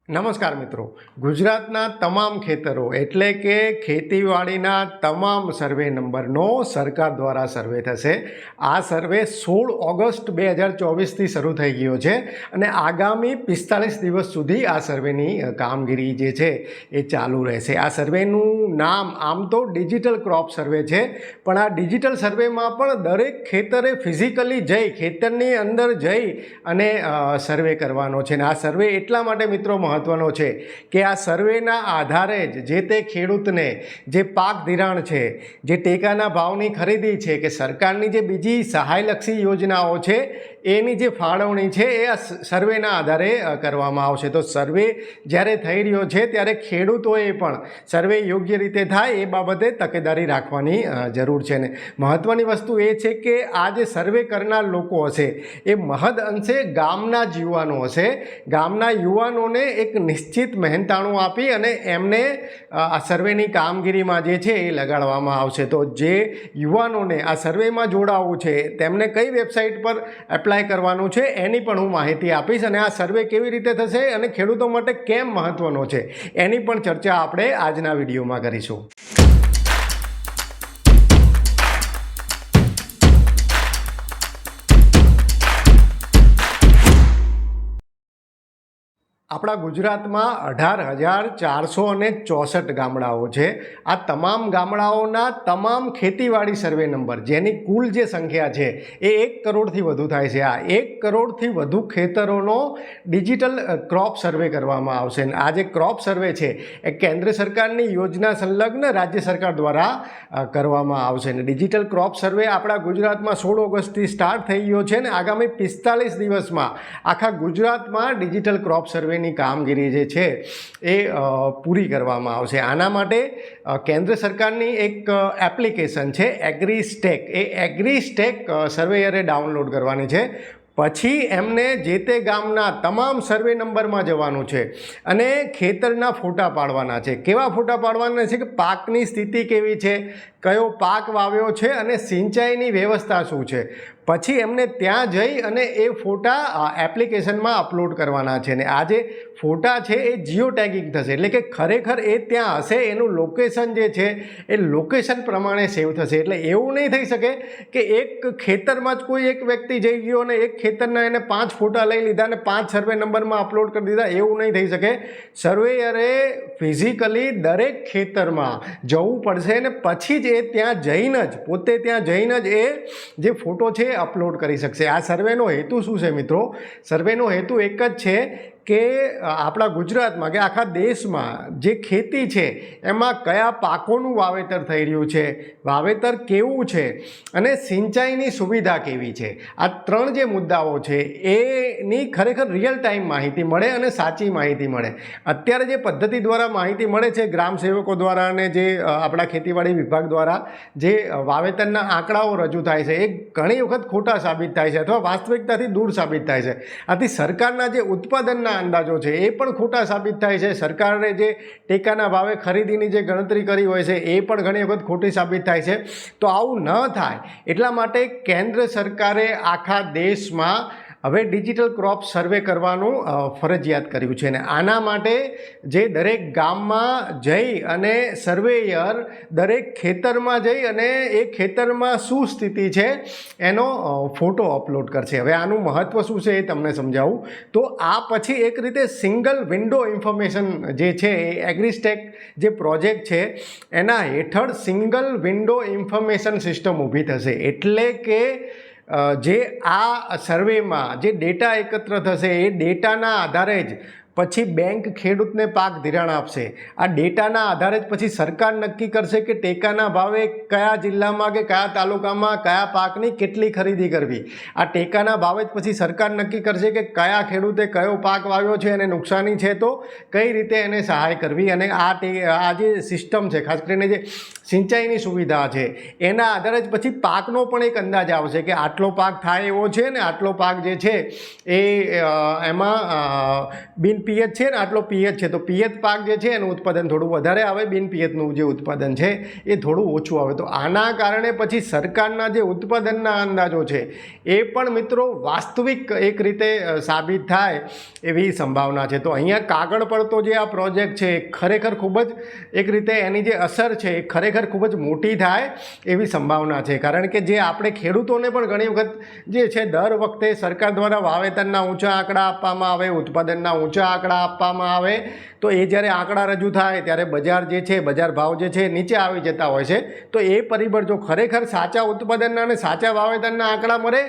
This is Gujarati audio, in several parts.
નમસ્કાર મિત્રો, ગુજરાતના તમામ ખેતરો એટલે કે ખેતીવાડીના તમામ સર્વે નંબરનો સરકાર દ્વારા સર્વે થશે. આ સર્વે 16 ઓગસ્ટ 2024થી શરૂ થઈ ગયો છે અને આગામી 45 દિવસ સુધી આ સર્વેની કામગીરી જે છે એ ચાલુ રહેશે. આ સર્વેનું નામ આમ તો ડિજિટલ ક્રોપ સર્વે છે, પણ આ ડિજિટલ સર્વેમાં પણ દરેક ખેતરે ફિઝિકલી જઈ ખેતરની અંદર જઈ અને સર્વે કરવાનો છે. અને આ સર્વે એટલા માટે મિત્રો મહત્વનો છે કે આ સર્વેના આધારે જ જે તે ખેડૂતને જે પાક ધિરાણ છે, જે ટેકાના ભાવની ખરીદી છે કે સરકારની જે બીજી સહાયલક્ષી યોજનાઓ છે એની જે ફાળવણી છે એ આ સર્વેના આધારે કરવામાં આવશે. તો સર્વે જ્યારે થઈ રહ્યો છે ત્યારે ખેડૂતોએ પણ સર્વે યોગ્ય રીતે થાય એ બાબતે તકેદારી રાખવાની જરૂર છે. ને મહત્ત્વની વસ્તુ એ છે કે આ જે સર્વે કરનાર લોકો હશે એ મહદ અંશે ગામના જ યુવાનો હશે. ગામના યુવાનોને એક નિશ્ચિત મહેનતાણું આપી અને એમને આ સર્વેની કામગીરીમાં જે છે એ લગાડવામાં આવશે. તો જે યુવાનોને આ સર્વેમાં જોડાવવું છે તેમને કઈ વેબસાઇટ પર એપ્લાય કરવાનું છે એની પણ હું માહિતી આપીશ, અને આ સર્વે કેવી રીતે થશે અને ખેડૂતો માટે કેમ મહત્વનો છે એની પણ ચર્ચા આપણે આજના વિડીયોમાં કરીશું. આપણા ગુજરાતમાં 18,464 ગામડાઓ છે. આ તમામ ગામડાઓના તમામ ખેતીવાડી સર્વે નંબર જેની કુલ જે સંખ્યા છે એ 1 કરોડથી વધુ થાય છે. આ 1 કરોડથી વધુ ખેતરોનો ડિજિટલ ક્રોપ સર્વે કરવામાં આવશે. આ જે ક્રોપ સર્વે છે એ કેન્દ્ર સરકારની યોજના સંલગ્ન રાજ્ય સરકાર દ્વારા કરવામાં આવશે. અને ડિજિટલ ક્રોપ સર્વે આપણા ગુજરાતમાં 16 ઓગસ્ટથી સ્ટાર્ટ થઈ ગયો છે અને આગામી 45 દિવસમાં આખા ગુજરાતમાં ડિજિટલ ક્રોપ સર્વે ની કામગીરી જે છે એ પૂરી કરવામાં આવશે. આના માટે કેન્દ્ર સરકારની એક એપ્લિકેશન છે એગ્રીસ્ટેક. એ એગ્રીસ્ટેક સર્વેયરે ડાઉનલોડ કરવાની છે. પછી એમને જે તે ગામના તમામ સર્વે નંબરમાં જવાનું છે અને ખેતરના ફોટા પાડવાના છે. કેવા ફોટા પાડવાના છે કે પાકની સ્થિતિ કેવી છે, કયો પાક વાવ્યો છે અને સિંચાઈની વ્યવસ્થા શું છે. પછી એમને ત્યાં જઈ અને એ ફોટા એપ્લિકેશનમાં અપલોડ કરવાના છે. ને આ જે ફોટા છે એ જીઓ ટેગિંગ થશે, એટલે કે ખરેખર એ ત્યાં હશે એનું લોકેશન જે છે એ લોકેશન પ્રમાણે સેવ થશે. એટલે એવું નહીં થઈ શકે કે એક ખેતરમાં જ કોઈ એક વ્યક્તિ જઈ ગયો અને એક ખેતરના એને 5 ફોટા લઈ લીધા અને 5 સર્વે નંબરમાં અપલોડ કરી દીધા. એવું નહીં થઈ શકે. સર્વેયરે ફિઝિકલી દરેક ખેતરમાં જવું પડશે અને પછી જ એ ત્યાં જઈને જ પોતે ત્યાં જઈને જ એ જે ફોટો છે અપલોડ કરી શકશે. આ સર્વેનો હેતુ શું છે મિત્રો? સર્વેનો હેતુ એક જ છે કે આપણા ગુજરાતમાં કે આખા દેશમાં જે ખેતી છે એમાં કયા પાકોનું વાવેતર થઈ રહ્યું છે, વાવેતર કેવું છે અને સિંચાઈની સુવિધા કેવી છે. આ 3 જે મુદ્દાઓ છે એની ખરેખર રિયલ ટાઈમ માહિતી મળે અને સાચી માહિતી મળે. અત્યારે જે પદ્ધતિ દ્વારા માહિતી મળે છે ગ્રામ સેવકો દ્વારા અને જે આપણા ખેતીવાડી વિભાગ દ્વારા જે વાવેતરના આંકડાઓ રજૂ થાય છે એ ઘણી વખત ખોટા સાબિત થાય છે અથવા વાસ્તવિકતાથી દૂર સાબિત થાય છે. આથી સરકારના જે ઉત્પાદનના અંદાજો છે એ પણ ખોટા સાબિત થાય છે. સરકારે જે ટેકાના ભાવે ખરીદીની જે ગણતરી કરી હોય છે એ પણ ઘણી વખત ખોટી સાબિત થાય છે. તો આવું ન થાય એટલા માટે કેન્દ્ર સરકારે આખા દેશમાં હવે ડિજિટલ ક્રોપ સર્વે કરવાનું ફરજિયાત કર્યું છે. અને આના માટે જે દરેક ગામમાં જઈ અને સર્વેયર દરેક ખેતરમાં જઈ અને એ ખેતરમાં શું સ્થિતિ છે એનો ફોટો અપલોડ કરશે. હવે આનું મહત્ત્વ શું છે એ તમને સમજાવું. તો આ પછી એક રીતે સિંગલ વિન્ડો ઇન્ફોર્મેશન જે છે એ એગ્રીસ્ટેક જે પ્રોજેક્ટ છે એના હેઠળ સિંગલ વિન્ડો ઇન્ફોર્મેશન સિસ્ટમ ઊભી થશે. એટલે કે જે આ સર્વેમાં જે ડેટા એકત્ર થશે એ ડેટાના આધારે જ પછી બેંક ખેડૂતને પાક ધિરાણ આપશે. આ ડેટાના આધારે જ પછી સરકાર નક્કી કરશે કે ટેકાના ભાવે કયા જિલ્લામાં કે કયા તાલુકામાં કયા પાકની કેટલી ખરીદી કરવી. આ ટેકાના ભાવે જ પછી સરકાર નક્કી કરશે કે કયા ખેડૂતે કયો પાક વાવ્યો છે અને નુકસાની છે તો કઈ રીતે એને સહાય કરવી. અને આ જે સિસ્ટમ છે ખાસ કરીને જે સિંચાઈની સુવિધા છે એના આધારે જ પછી પાકનો પણ એક અંદાજ આવશે કે આટલો પાક થાય એવો છે ને આટલો પાક જે છે એ એમાં બિન પિયત છે ને આટલો પિયત છે, તો પિયત પાક જે છે એનું ઉત્પાદન થોડું વધારે આવે, બિન પિયતનું જે ઉત્પાદન છે એ થોડું ઓછું આવે. તો આના કારણે પછી સરકારના જે ઉત્પાદનના અંદાજો છે એ પણ મિત્રો વાસ્તવિક એક રીતે સાબિત થાય એવી સંભાવના છે. તો અહીંયા કાગળ પર તો જે આ પ્રોજેક્ટ છે ખરેખર ખૂબ જ એક રીતે એની જે અસર છે એ ખરેખર ખૂબ જ મોટી થાય એવી સંભાવના છે. કારણ કે જે આપણે ખેડૂતોને પણ ઘણી વખત જે છે દર વખતે સરકાર દ્વારા વાવેતરના ઊંચા આંકડા આપવામાં આવે, ઉત્પાદનના ઊંચા આંકડા આપવામાં આવે, તો એ જ્યારે આંકડા રજૂ થાય ત્યારે બજાર જે છે, બજાર ભાવ જે છે નીચે આવી જતા હોય છે. તો એ પરિબળ જો ખરેખર સાચા ઉત્પાદનના અને સાચા વાવેતરના આંકડા મળે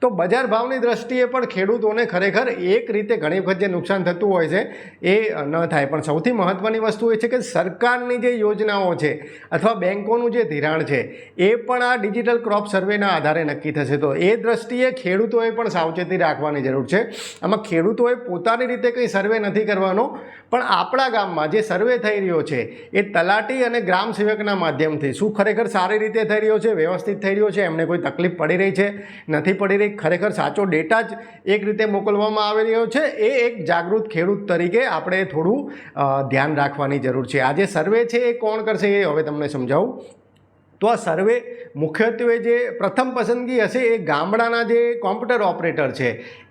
તો બજાર ભાવની દ્રષ્ટિએ પણ ખેડૂતોને ખરેખર એક રીતે ઘણી વખત જે નુકસાન થતું હોય છે એ ન થાય. પણ સૌથી મહત્ત્વની વસ્તુ એ છે કે સરકારની જે યોજનાઓ છે અથવા બેન્કોનું જે ધિરાણ છે એ પણ આ ડિજિટલ ક્રોપ સર્વેના આધારે નક્કી થશે. તો એ દ્રષ્ટિએ ખેડૂતોએ પણ સાવચેતી રાખવાની જરૂર છે. આમાં ખેડૂતોએ પોતાની રીતે કંઈ સર્વે નથી કરવાનો, પણ આપણા ગામમાં જે સર્વે થઈ રહ્યો છે એ તલાટી અને ગ્રામ સેવકના માધ્યમથી શું ખરેખર સારી રીતે થઈ રહ્યો છે, વ્યવસ્થિત થઈ રહ્યો છે, એમને કોઈ તકલીફ પડી રહી છે, નથી પડી રહી, ખરેખર સાચો ડેટા જ એક રીતે મોકલવામાં આવી રહ્યો છે, એ એક જાગૃત ખેડૂત તરીકે આપણે થોડું ધ્યાન રાખવાની જરૂર છે. આ જે સર્વે છે એ કોણ કરશે એ હવે તમને સમજાવું. તો આ સર્વે મુખ્યત્વે જે પ્રથમ પસંદગી હશે એ ગામડાના જે કોમ્પ્યુટર ઓપરેટર છે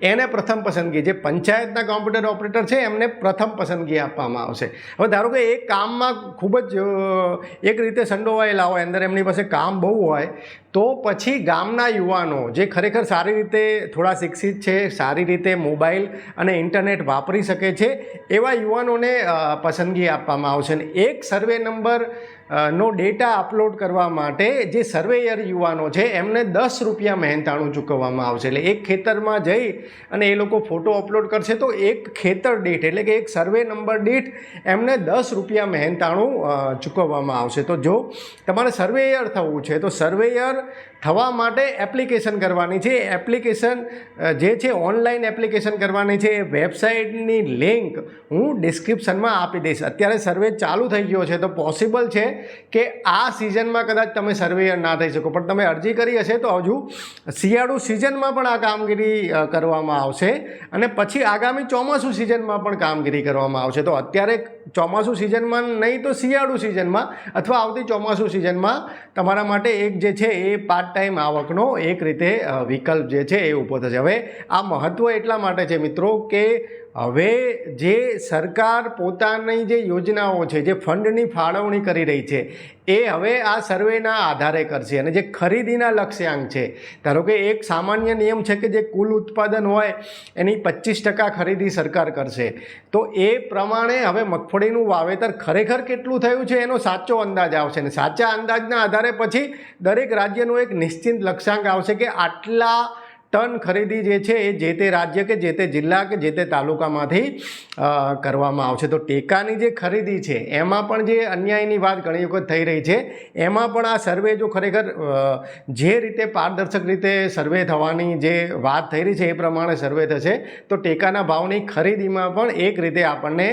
એને પ્રથમ પસંદગી, જે પંચાયતના કોમ્પ્યુટર ઓપરેટર છે એમને પ્રથમ પસંદગી આપવામાં આવશે. હવે ધારો કે એ કામમાં ખૂબ જ એક રીતે સંડોવાયેલા હોય, અંદર એમની પાસે કામ બહુ હોય, તો પછી ગામના યુવાનો જે ખરેખર સારી રીતે થોડા શિક્ષિત છે, સારી રીતે મોબાઈલ અને ઇન્ટરનેટ વાપરી શકે છે એવા યુવાનોને પસંદગી આપવામાં આવશે. અને એક સર્વે નંબર નો ડેટા અપલોડ કરવા માટે જે સર્વેયર યુવાનો છે એમને 10 રૂપિયા મહેનતાણું ચૂકવવામાં આવશે. એટલે એક ખેતરમાં જઈ અને એ લોકો ફોટો અપલોડ કરશે તો એક ખેતર દીઠ એટલે કે એક સર્વે નંબર દીઠ એમને 10 રૂપિયા મહેનતાણું ચૂકવવામાં આવશે. તો જો તમારે સર્વેયર થવું છે તો સર્વેયર થવા માટે એપ્લિકેશન કરવાની છે. એપ્લિકેશન જે છે ઓનલાઈન એપ્લિકેશન કરવાની છે. એ વેબસાઇટની લિંક હું ડિસ્ક્રિપ્શનમાં આપી દઈશ. અત્યારે સર્વે ચાલુ થઈ ગયો છે તો પોસિબલ છે કે આ સિઝનમાં કદાચ તમે સર્વેયર ના થઈ શકો, પણ તમે અરજી કરી હશે તો હજુ શિયાળુ સિઝનમાં પણ આ કામગીરી કરવામાં આવશે અને પછી આગામી ચોમાસું સિઝનમાં પણ કામગીરી કરવામાં આવશે. તો અત્યારે ચોમાસું સિઝનમાં નહીં તો શિયાળુ સિઝનમાં અથવા આવતી ચોમાસું સિઝનમાં તમારા માટે એક જે છે એ પાર્ટ ટાઈમ આવકનો એક રીતે વિકલ્પ જે છે એ ઊભો થશે. હવે આ મહત્ત્વ એટલા માટે છે મિત્રો કે હવે જે સરકાર પોતાની જે યોજનાઓ છે, જે ફંડની ફાળવણી કરી રહી છે એ હવે આ સર્વેના આધારે કરશે. અને જે ખરીદીના લક્ષ્યાંક છે, ધારો કે એક સામાન્ય નિયમ છે કે જે કુલ ઉત્પાદન હોય એની 25% ખરીદી સરકાર કરશે, તો એ પ્રમાણે હવે મગફળીનું વાવેતર ખરેખર કેટલું થયું છે એનો સાચો અંદાજ આવશે. અને સાચા અંદાજના આધારે પછી દરેક રાજ્યનું એક નિશ્ચિત લક્ષ્યાંક આવશે કે આટલા ટન ખરીદી જે છે એ જે તે રાજ્ય કે જે તે જિલ્લા કે જે તે તાલુકામાંથી કરવામાં આવશે. તો ટેકાની જે ખરીદી છે એમાં પણ જે અન્યાયની વાત ઘણી વખત થઈ રહી છે, એમાં પણ આ સર્વે જો ખરેખર જે રીતે પારદર્શક રીતે સર્વે થવાની જે વાત થઈ રહી છે એ પ્રમાણે સર્વે થશે તો ટેકાના ભાવની ખરીદીમાં પણ એક રીતે આપણને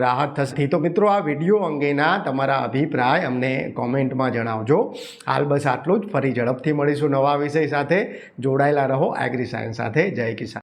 રાહત થશે. તો મિત્રો આ વિડીયો અંગેના તમારા અભિપ્રાય અમને કોમેન્ટમાં જણાવજો. હાલ બસ આટલું જ. ફરી ઝડપથી મળીશું નવા વિષય સાથે. જોડાયેલા રહો એગ્રી સાયન્સ સાથે. જય કિસાન.